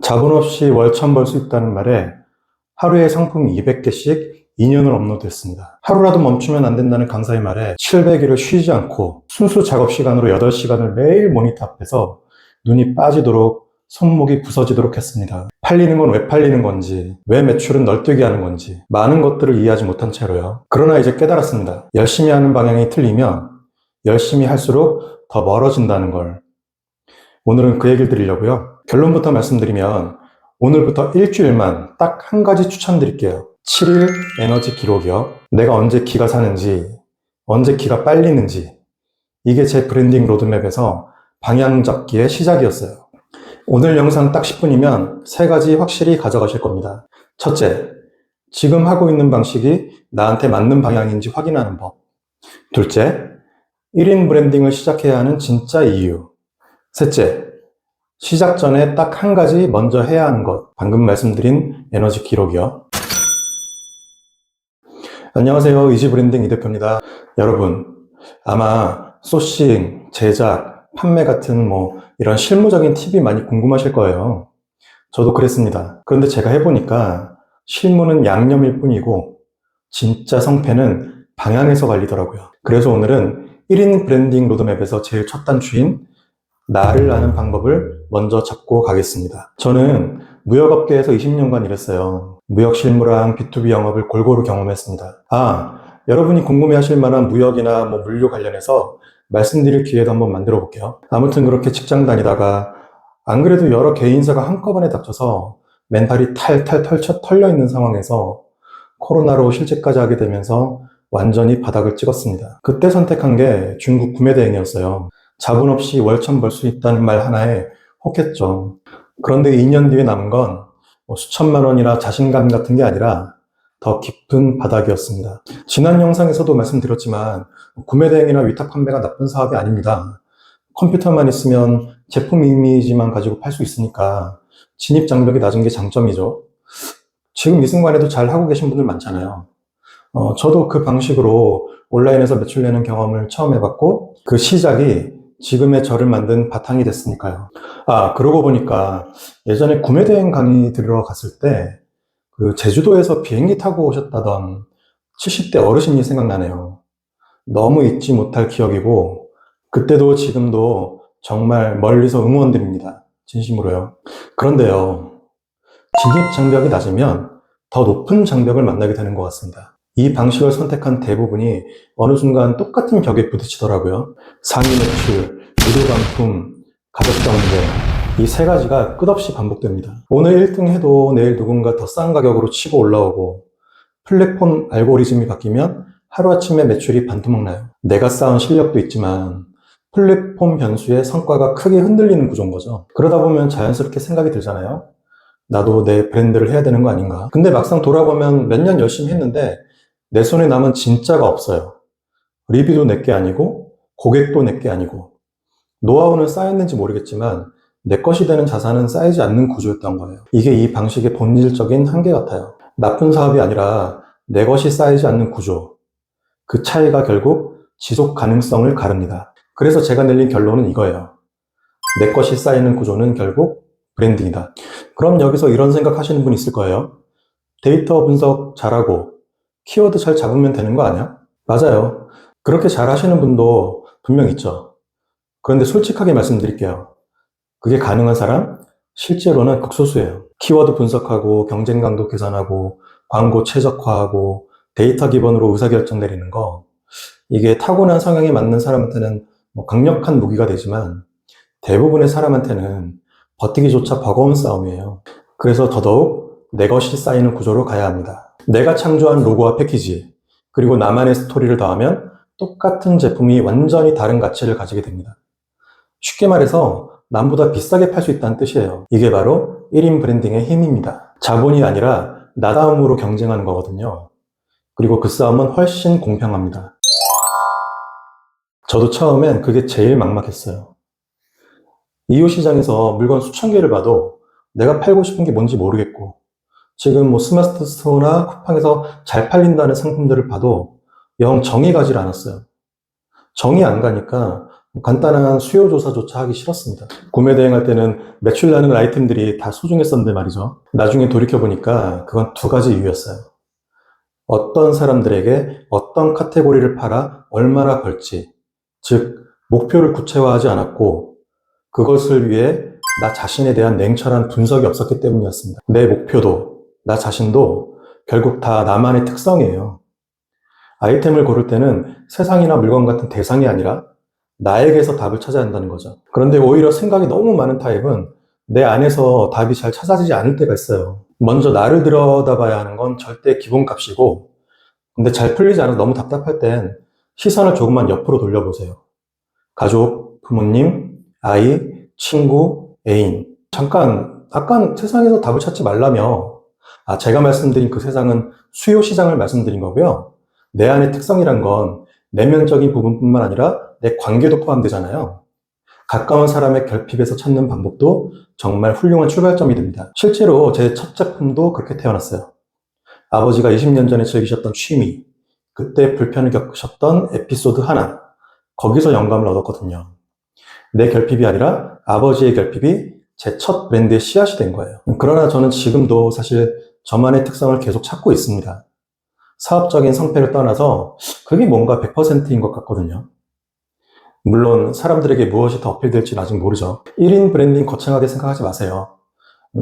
자본 없이 월천 벌 수 있다는 말에 하루에 상품 200개씩 2년을 업로드했습니다. 하루라도 멈추면 안 된다는 강사의 말에 700일을 쉬지 않고 순수 작업 시간으로 8시간을 매일 모니터 앞에서 눈이 빠지도록 손목이 부서지도록 했습니다. 팔리는 건 왜 팔리는 건지, 왜 매출은 널뛰게 하는 건지 많은 것들을 이해하지 못한 채로요. 그러나 이제 깨달았습니다. 열심히 하는 방향이 틀리면 열심히 할수록 더 멀어진다는 걸. 오늘은 그 얘기를 드리려고요. 결론부터 말씀드리면 오늘부터 일주일만 딱 한 가지 추천드릴게요. 7일 에너지 기록이요. 내가 언제 기가 사는지, 언제 기가 빨리는지, 이게 제 브랜딩 로드맵에서 방향 잡기의 시작이었어요. 오늘 영상 딱 10분이면 3가지 확실히 가져가실 겁니다. 첫째, 지금 하고 있는 방식이 나한테 맞는 방향인지 확인하는 법. 둘째, 1인 브랜딩을 시작해야 하는 진짜 이유. 셋째, 시작 전에 딱 한 가지 먼저 해야 하는 것. 방금 말씀드린 에너지 기록이요. 안녕하세요. 이지 브랜딩 이 대표입니다. 여러분, 아마 소싱, 제작, 판매 같은 이런 실무적인 팁이 많이 궁금하실 거예요. 저도 그랬습니다. 그런데 제가 해보니까 실무는 양념일 뿐이고 진짜 성패는 방향에서 갈리더라고요. 그래서 오늘은 1인 브랜딩 로드맵에서 제일 첫 단추인 나를 아는 방법을 먼저 잡고 가겠습니다. 저는 무역업계에서 20년간 일했어요. 무역 실무랑 B2B 영업을 골고루 경험했습니다. 여러분이 궁금해하실 만한 무역이나 물류 관련해서 말씀드릴 기회도 한번 만들어 볼게요. 아무튼 그렇게 직장 다니다가 안 그래도 여러 개인사가 한꺼번에 닥쳐서 멘탈이 탈탈 털려 있는 상황에서 코로나로 실직까지 하게 되면서 완전히 바닥을 찍었습니다. 그때 선택한 게 중국 구매 대행이었어요. 자본 없이 월천 벌 수 있다는 말 하나에 혹했죠. 그런데 2년 뒤에 남은 건 수천만 원이나 자신감 같은 게 아니라 더 깊은 바닥이었습니다. 지난 영상에서도 말씀드렸지만 구매 대행이나 위탁 판매가 나쁜 사업이 아닙니다. 컴퓨터만 있으면 제품 이미지만 가지고 팔 수 있으니까 진입 장벽이 낮은 게 장점이죠. 지금 이 순간에도 잘 하고 계신 분들 많잖아요. 저도 그 방식으로 온라인에서 매출 내는 경험을 처음 해봤고 그 시작이 지금의 저를 만든 바탕이 됐으니까요. 그러고 보니까 예전에 구매대행 강의 들으러 갔을 때 그 제주도에서 비행기 타고 오셨다던 70대 어르신이 생각나네요. 너무 잊지 못할 기억이고 그때도 지금도 정말 멀리서 응원드립니다. 진심으로요. 그런데요, 진입 장벽이 낮으면 더 높은 장벽을 만나게 되는 것 같습니다. 이 방식을 선택한 대부분이 어느 순간 똑같은 벽에 부딪히더라고요. 상위 매출, 의료 상품, 가격 경쟁, 이 3가지가 끝없이 반복됩니다. 오늘 1등 해도 내일 누군가 더 싼 가격으로 치고 올라오고 플랫폼 알고리즘이 바뀌면 하루아침에 매출이 반토막 나요. 내가 쌓은 실력도 있지만 플랫폼 변수의 성과가 크게 흔들리는 구조인 거죠. 그러다 보면 자연스럽게 생각이 들잖아요. 나도 내 브랜드를 해야 되는 거 아닌가. 근데 막상 돌아보면 몇 년 열심히 했는데 내 손에 남은 진짜가 없어요. 리뷰도 내게 아니고 고객도 내게 아니고 노하우는 쌓였는지 모르겠지만 내 것이 되는 자산은 쌓이지 않는 구조였던 거예요. 이게 이 방식의 본질적인 한계 같아요. 나쁜 사업이 아니라 내 것이 쌓이지 않는 구조. 그 차이가 결국 지속 가능성을 가릅니다. 그래서 제가 내린 결론은 이거예요. 내 것이 쌓이는 구조는 결국 브랜딩이다. 그럼 여기서 이런 생각 하시는 분 있을 거예요. 데이터 분석 잘하고 키워드 잘 잡으면 되는 거 아니야? 맞아요. 그렇게 잘 하시는 분도 분명 있죠. 그런데 솔직하게 말씀드릴게요. 그게 가능한 사람? 실제로는 극소수예요. 키워드 분석하고 경쟁 강도 계산하고 광고 최적화하고 데이터 기반으로 의사결정 내리는 거, 이게 타고난 성향에 맞는 사람한테는 강력한 무기가 되지만 대부분의 사람한테는 버티기조차 버거운 싸움이에요. 그래서 더더욱 내 것이 쌓이는 구조로 가야 합니다. 내가 창조한 로고와 패키지, 그리고 나만의 스토리를 더하면 똑같은 제품이 완전히 다른 가치를 가지게 됩니다. 쉽게 말해서 남보다 비싸게 팔 수 있다는 뜻이에요. 이게 바로 1인 브랜딩의 힘입니다. 자본이 아니라 나다움으로 경쟁하는 거거든요. 그리고 그 싸움은 훨씬 공평합니다. 저도 처음엔 그게 제일 막막했어요. 이웃 시장에서 물건 수천 개를 봐도 내가 팔고 싶은 게 뭔지 모르겠고, 지금 스마트 스토어나 쿠팡에서 잘 팔린다는 상품들을 봐도 영 정이 가질 않았어요. 정이 안 가니까 간단한 수요 조사조차 하기 싫었습니다. 구매 대행할 때는 매출 나는 아이템들이 다 소중했었는데 말이죠. 나중에 돌이켜보니까 그건 두 가지 이유였어요. 어떤 사람들에게 어떤 카테고리를 팔아 얼마나 벌지, 즉 목표를 구체화하지 않았고 그것을 위해 나 자신에 대한 냉철한 분석이 없었기 때문이었습니다. 내 목표도 나 자신도 결국 다 나만의 특성이에요. 아이템을 고를 때는 세상이나 물건 같은 대상이 아니라 나에게서 답을 찾아야 한다는 거죠. 그런데 오히려 생각이 너무 많은 타입은 내 안에서 답이 잘 찾아지지 않을 때가 있어요. 먼저 나를 들여다봐야 하는 건 절대 기본값이고, 근데 잘 풀리지 않아서 너무 답답할 땐 시선을 조금만 옆으로 돌려보세요. 가족, 부모님, 아이, 친구, 애인. 잠깐 세상에서 답을 찾지 말라며. 제가 말씀드린 그 세상은 수요 시장을 말씀드린 거고요. 내 안의 특성이란 건 내면적인 부분뿐만 아니라 내 관계도 포함되잖아요. 가까운 사람의 결핍에서 찾는 방법도 정말 훌륭한 출발점이 됩니다. 실제로 제 첫 작품도 그렇게 태어났어요. 아버지가 20년 전에 즐기셨던 취미, 그때 불편을 겪으셨던 에피소드 하나, 거기서 영감을 얻었거든요. 내 결핍이 아니라 아버지의 결핍이 제 첫 브랜드의 씨앗이 된 거예요. 그러나 저는 지금도 사실 저만의 특성을 계속 찾고 있습니다. 사업적인 성패를 떠나서 그게 뭔가 100%인 것 같거든요. 물론 사람들에게 무엇이 더 어필될지는 아직 모르죠. 1인 브랜딩 거창하게 생각하지 마세요.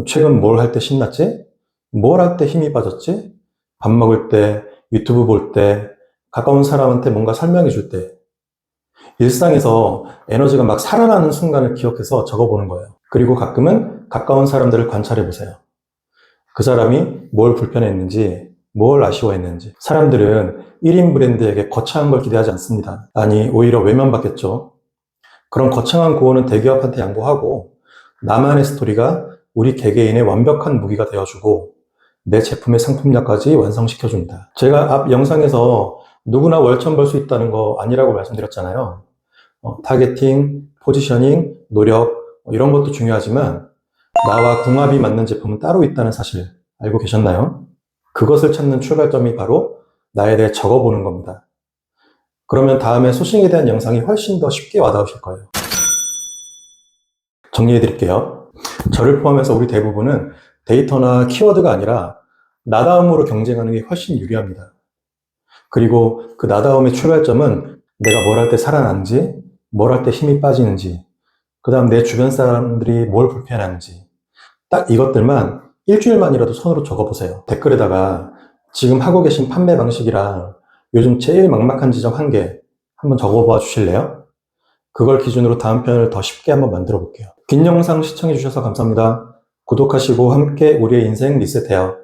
최근 뭘 할 때 신났지? 뭘 할 때 힘이 빠졌지? 밥 먹을 때, 유튜브 볼 때, 가까운 사람한테 뭔가 설명해 줄 때, 일상에서 에너지가 막 살아나는 순간을 기억해서 적어보는 거예요. 그리고 가끔은 가까운 사람들을 관찰해 보세요. 그 사람이 뭘 불편했는지, 뭘 아쉬워했는지. 사람들은 1인 브랜드에게 거창한 걸 기대하지 않습니다. 아니, 오히려 외면받겠죠. 그런 거창한 고언은 대기업한테 양보하고 나만의 스토리가 우리 개개인의 완벽한 무기가 되어주고 내 제품의 상품력까지 완성시켜줍니다. 제가 앞 영상에서 누구나 월천 벌 수 있다는 거 아니라고 말씀드렸잖아요. 타겟팅, 포지셔닝, 노력 이런 것도 중요하지만 나와 궁합이 맞는 제품은 따로 있다는 사실 알고 계셨나요? 그것을 찾는 출발점이 바로 나에 대해 적어보는 겁니다. 그러면 다음에 소싱에 대한 영상이 훨씬 더 쉽게 와닿으실 거예요. 정리해 드릴게요. 저를 포함해서 우리 대부분은 데이터나 키워드가 아니라 나다움으로 경쟁하는 게 훨씬 유리합니다. 그리고 그 나다움의 출발점은 내가 뭘 할 때 살아나는지, 뭘 할 때 힘이 빠지는지, 그 다음 내 주변 사람들이 뭘 불편해하는지 딱 이것들만 일주일만이라도 손으로 적어보세요. 댓글에다가 지금 하고 계신 판매 방식이랑 요즘 제일 막막한 지점 1개 한번 적어봐 주실래요? 그걸 기준으로 다음 편을 더 쉽게 한번 만들어 볼게요. 긴 영상 시청해 주셔서 감사합니다. 구독하시고 함께 우리의 인생 리셋해요.